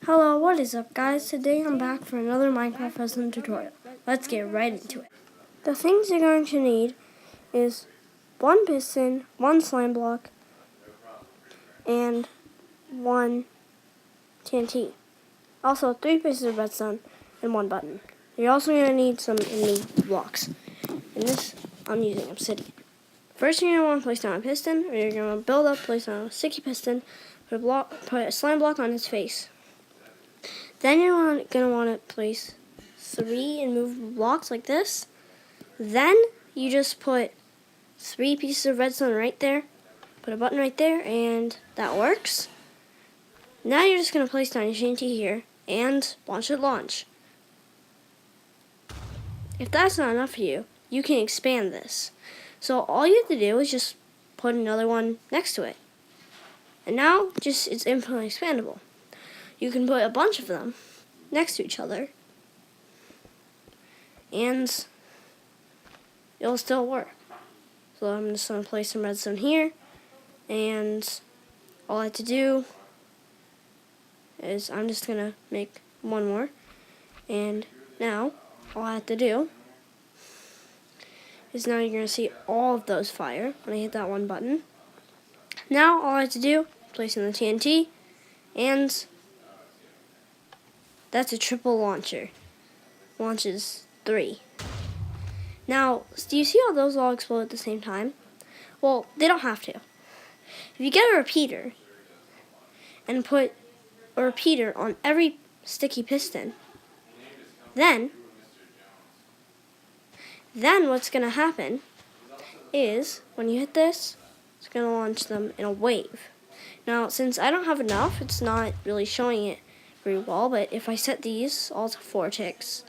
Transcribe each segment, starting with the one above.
Hello, what is up guys? Today I'm back for another Minecraft Resin tutorial. Let's get right into it. The things you're going to need is one piston, one slime block, and one TNT. Also 3 pieces of redstone and one button. You're also going to need some new blocks. In this, I'm using obsidian. First you're going to want to place down a piston, or you're going to build up, place down a sticky piston, put a slime block on its face. Then you're going to want to place 3 immovable blocks like this. Then you just put 3 pieces of redstone right there, put a button right there, and that works. Now you're just going to place down your TNT here and watch it launch. If that's not enough for you, you can expand this. So all you have to do is just put another one next to it. And now it's infinitely expandable. You can put a bunch of them next to each other, and it'll still work. So I'm just going to place some redstone here, and all I have to do is I'm just going to make one more, and now all I have to do is now you're going to see all of those fire when I hit that one button. Now all I have to do, place in the TNT, and that's a triple launcher. Launches 3. Now, do you see how those all explode at the same time? Well, they don't have to. If you get a repeater and put a repeater on every sticky piston, then what's going to happen is when you hit this, it's going to launch them in a wave. Now, since I don't have enough, it's not really showing it very well, but if I set these all to 4 ticks,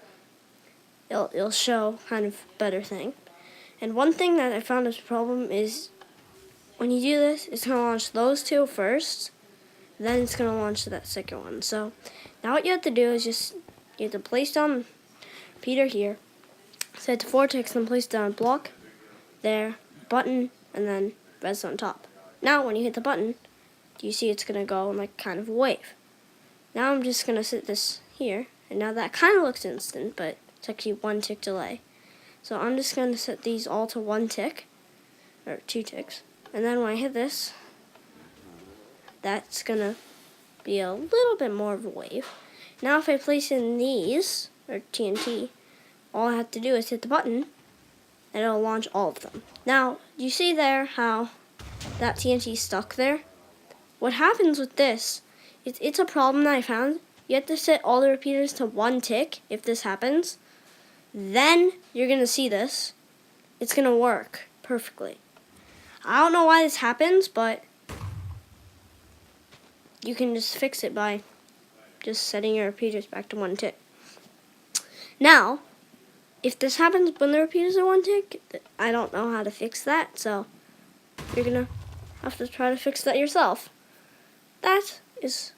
it'll show kind of better thing. And one thing that I found as a problem is when you do this, it's going to launch those 2 first, then it's going to launch that second one. So now what you have to do is you have to place down repeater here, set to 4 ticks, then place down a block there, button, and then redstone on top. Now when you hit the button, you see it's going to go in like kind of a wave. Now I'm just going to set this here, and now that kind of looks instant, but it's actually 1 tick delay. So I'm just going to set these all to 1 tick, or 2 ticks, and then when I hit this, that's going to be a little bit more of a wave. Now if I place in these, or TNT, all I have to do is hit the button, and it'll launch all of them. Now, you see there how that TNT is stuck there? What happens with this, it's a problem that I found. You have to set all the repeaters to 1 tick if this happens. Then you're going to see this. It's going to work perfectly. I don't know why this happens, but you can just fix it by just setting your repeaters back to 1 tick. Now, if this happens when the repeaters are 1 tick, I don't know how to fix that, so you're going to have to try to fix that yourself. That is